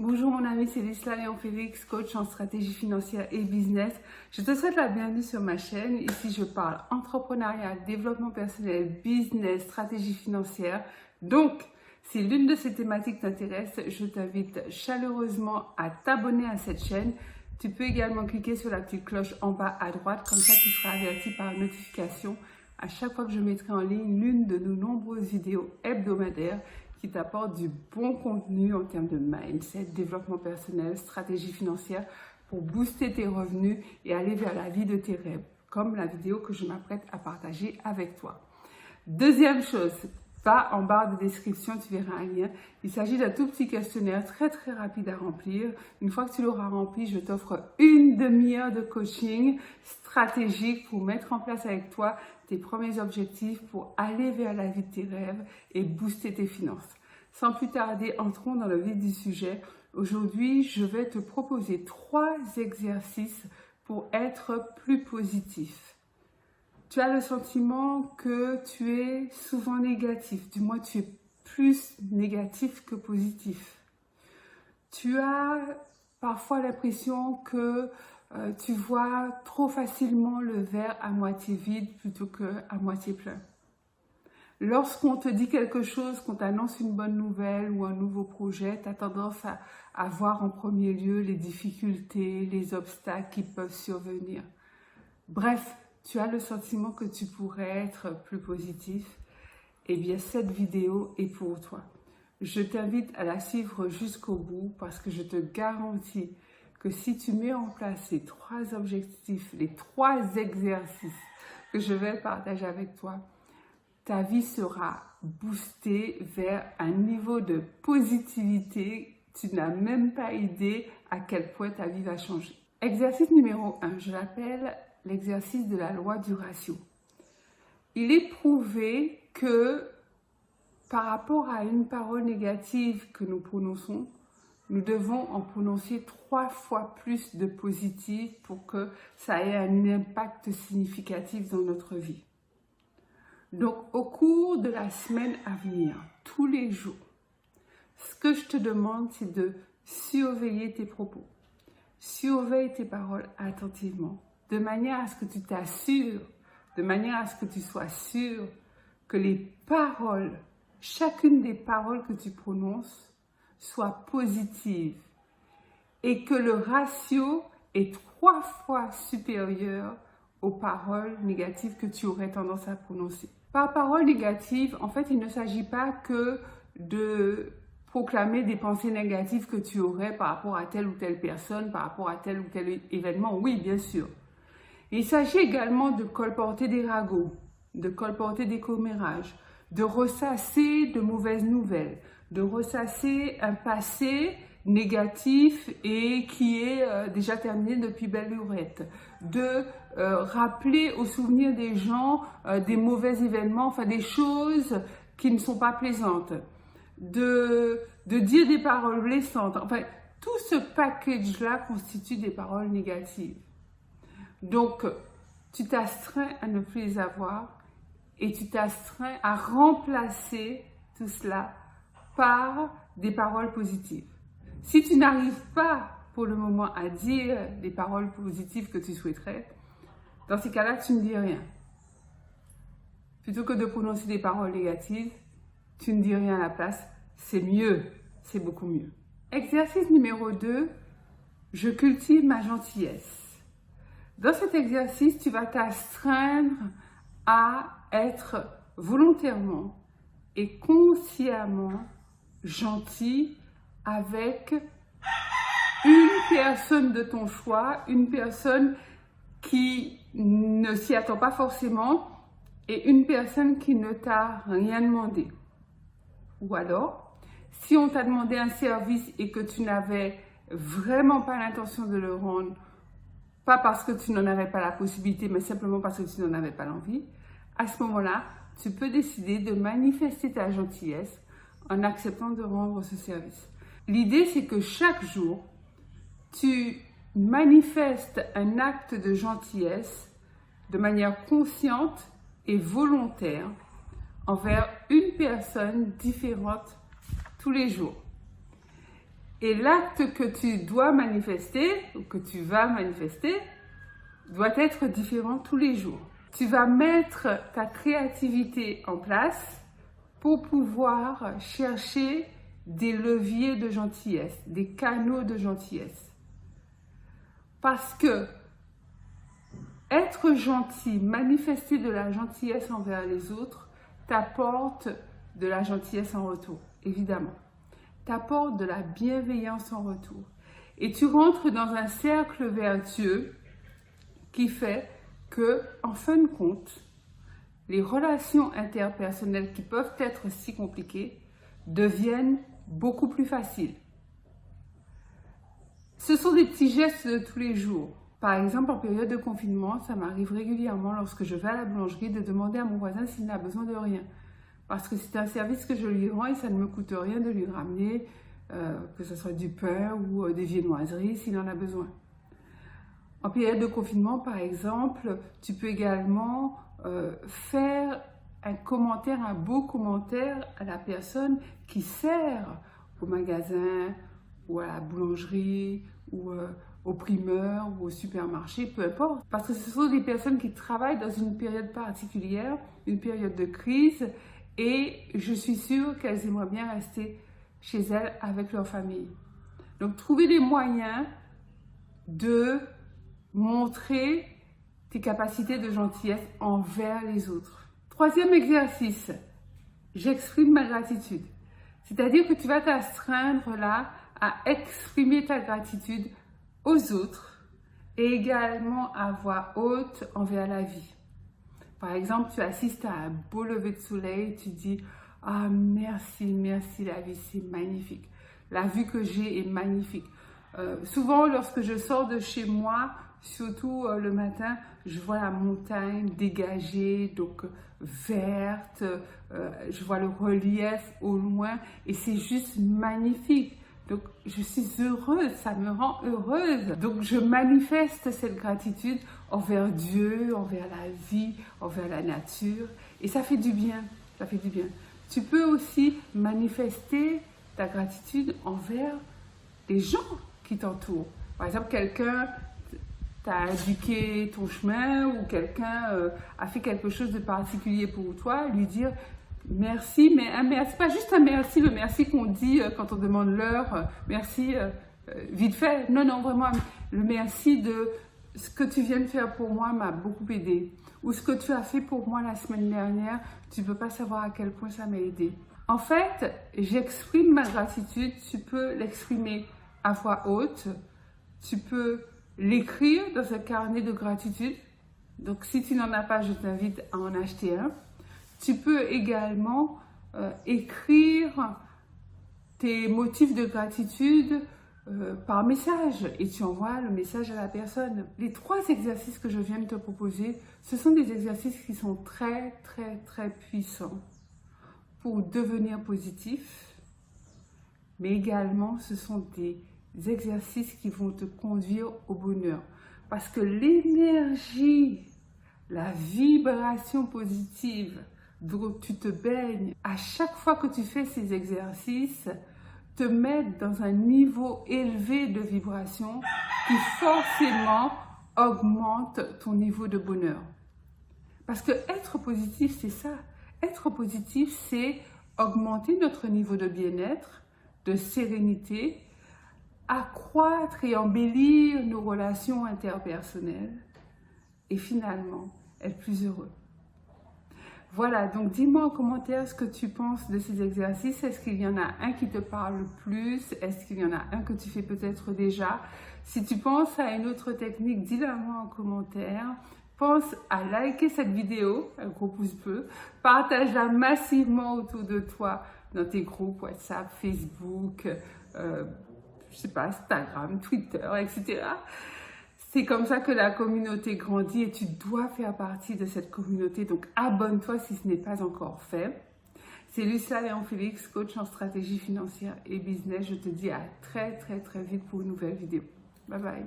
Bonjour mon ami, c'est Lisla Léon-Félix, coach en stratégie financière et business. Je te souhaite la bienvenue sur ma chaîne. Ici, je parle entrepreneuriat, développement personnel, business, stratégie financière. Donc, si l'une de ces thématiques t'intéresse, je t'invite chaleureusement à t'abonner à cette chaîne. Tu peux également cliquer sur la petite cloche en bas à droite, comme ça tu seras averti par notification à chaque fois que je mettrai en ligne l'une de nos nombreuses vidéos hebdomadaires qui t'apportent du bon contenu en termes de mindset, développement personnel, stratégie financière pour booster tes revenus et aller vers la vie de tes rêves, comme la vidéo que je m'apprête à partager avec toi. Deuxième chose, va en barre de description, tu verras un lien. Il s'agit d'un tout petit questionnaire très rapide à remplir. Une fois que tu l'auras rempli, je t'offre une demi-heure de coaching stratégique pour mettre en place avec toi tes premiers objectifs pour aller vers la vie de tes rêves et booster tes finances. Sans plus tarder, entrons dans le vif du sujet. Aujourd'hui, je vais te proposer 3 exercices pour être plus positif. Tu as le sentiment que tu es souvent négatif, du moins tu es plus négatif que positif. Tu as parfois l'impression que tu vois trop facilement le verre à moitié vide plutôt qu'à moitié plein. Lorsqu'on te dit quelque chose, qu'on t'annonce une bonne nouvelle ou un nouveau projet, tu as tendance à voir en premier lieu les difficultés, les obstacles qui peuvent survenir. Bref, tu as le sentiment que tu pourrais être plus positif. Eh bien, cette vidéo est pour toi. Je t'invite à la suivre jusqu'au bout parce que je te garantis que si tu mets en place ces 3 objectifs, les 3 exercices que je vais partager avec toi, ta vie sera boostée vers un niveau de positivité. Tu n'as même pas idée à quel point ta vie va changer. Exercice numéro 1, je l'appelle l'exercice de la loi du ratio. Il est prouvé que par rapport à une parole négative que nous prononçons, nous devons en prononcer 3 fois plus de positif pour que ça ait un impact significatif dans notre vie. Donc, au cours de la semaine à venir, tous les jours, ce que je te demande, c'est de surveiller tes propos. Surveille tes paroles attentivement, de manière à ce que tu t'assures, de manière à ce que tu sois sûr que les paroles, chacune des paroles que tu prononces, soit positive et que le ratio est 3 fois supérieur aux paroles négatives que tu aurais tendance à prononcer. Par parole négative, en fait, il ne s'agit pas que de proclamer des pensées négatives que tu aurais par rapport à telle ou telle personne, par rapport à tel ou tel événement. Oui, bien sûr. Il s'agit également de colporter des ragots, de colporter des commérages, de ressasser de mauvaises nouvelles, de ressasser un passé négatif et qui est déjà terminé depuis belle lurette, de rappeler au souvenir des gens des mauvais événements, enfin des choses qui ne sont pas plaisantes, de dire des paroles blessantes. Enfin, tout ce package-là constitue des paroles négatives. Donc, tu t'astreins à ne plus les avoir et tu t'astreins à remplacer tout cela par des paroles positives. Si tu n'arrives pas pour le moment à dire des paroles positives que tu souhaiterais, dans ces cas-là, tu ne dis rien. Plutôt que de prononcer des paroles négatives, tu ne dis rien à la place. C'est mieux, c'est beaucoup mieux. Exercice numéro 2, je cultive ma gentillesse. Dans cet exercice, tu vas t'astreindre à être volontairement et consciemment gentil avec une personne de ton choix, une personne qui ne s'y attend pas forcément et une personne qui ne t'a rien demandé. Ou alors, si on t'a demandé un service et que tu n'avais vraiment pas l'intention de le rendre, pas parce que tu n'en avais pas la possibilité, mais simplement parce que tu n'en avais pas l'envie, à ce moment-là, tu peux décider de manifester ta gentillesse en acceptant de rendre ce service. L'idée, c'est que chaque jour, tu manifestes un acte de gentillesse de manière consciente et volontaire envers une personne différente tous les jours. Et l'acte que tu dois manifester, ou que tu vas manifester, doit être différent tous les jours. Tu vas mettre ta créativité en place pour pouvoir chercher des leviers de gentillesse, des canaux de gentillesse. Parce que être gentil, manifester de la gentillesse envers les autres, t'apporte de la gentillesse en retour, évidemment. T'apporte de la bienveillance en retour. Et tu rentres dans un cercle vertueux qui fait que, en fin de compte, les relations interpersonnelles qui peuvent être si compliquées deviennent beaucoup plus faciles. Ce sont des petits gestes de tous les jours. Par exemple, en période de confinement, ça m'arrive régulièrement lorsque je vais à la boulangerie de demander à mon voisin s'il n'a besoin de rien. Parce que c'est un service que je lui rends et ça ne me coûte rien de lui ramener, que ce soit du pain ou des viennoiseries s'il en a besoin. En période de confinement, par exemple, tu peux également faire un commentaire, un beau commentaire à la personne qui sert au magasin ou à la boulangerie ou au primeur ou au supermarché, peu importe. Parce que ce sont des personnes qui travaillent dans une période particulière, une période de crise, et je suis sûre qu'elles aimeraient bien rester chez elles avec leur famille. Donc, trouver des moyens de montrer tes capacités de gentillesse envers les autres. Troisième exercice, j'exprime ma gratitude. C'est-à-dire que tu vas t'astreindre là à exprimer ta gratitude aux autres et également à voix haute envers la vie. Par exemple, tu assistes à un beau lever de soleil, tu dis « Ah, merci, merci la vie, c'est magnifique. La vue que j'ai est magnifique. » Souvent, lorsque je sors de chez moi, surtout le matin, je vois la montagne dégagée, donc verte, je vois le relief au loin et c'est juste magnifique. Donc, je suis heureuse, ça me rend heureuse. Donc, je manifeste cette gratitude envers Dieu, envers la vie, envers la nature. Et ça fait du bien, ça fait du bien. Tu peux aussi manifester ta gratitude envers les gens qui t'entourent. Par exemple, quelqu'un t'a indiqué ton chemin ou quelqu'un a fait quelque chose de particulier pour toi, lui dire merci, mais un merci, pas juste un merci, le merci qu'on dit quand on demande l'heure, merci vite fait. Non, non, vraiment, le merci de ce que tu viens de faire pour moi m'a beaucoup aidé. Ou ce que tu as fait pour moi la semaine dernière, tu ne peux pas savoir à quel point ça m'a aidé. En fait, j'exprime ma gratitude, tu peux l'exprimer à voix haute, tu peux l'écrire dans un carnet de gratitude. Donc, si tu n'en as pas, je t'invite à en acheter un. Tu peux également écrire tes motifs de gratitude par message et tu envoies le message à la personne. Les 3 exercices que je viens de te proposer, ce sont des exercices qui sont très, très, très puissants pour devenir positif, mais également ce sont des exercices qui vont te conduire au bonheur. Parce que l'énergie, la vibration positive dont tu te baignes, à chaque fois que tu fais ces exercices, te mettent dans un niveau élevé de vibration qui forcément augmente ton niveau de bonheur. Parce que être positif, c'est ça. Être positif, c'est augmenter notre niveau de bien-être, de sérénité, accroître et embellir nos relations interpersonnelles et finalement être plus heureux. Voilà, donc dis-moi en commentaire ce que tu penses de ces exercices. Est-ce qu'il y en a un qui te parle plus? Est-ce qu'il y en a un que tu fais peut-être déjà? Si tu penses à une autre technique, dis-le moi en commentaire. Pense à liker cette vidéo, un gros pouce bleu. Partage-la massivement autour de toi dans tes groupes WhatsApp, Facebook, je sais pas, Instagram, Twitter, etc. C'est comme ça que la communauté grandit et tu dois faire partie de cette communauté. Donc, abonne-toi si ce n'est pas encore fait. C'est Lucila Léon Félix, coach en stratégie financière et business. Je te dis à très, très, très vite pour une nouvelle vidéo. Bye bye.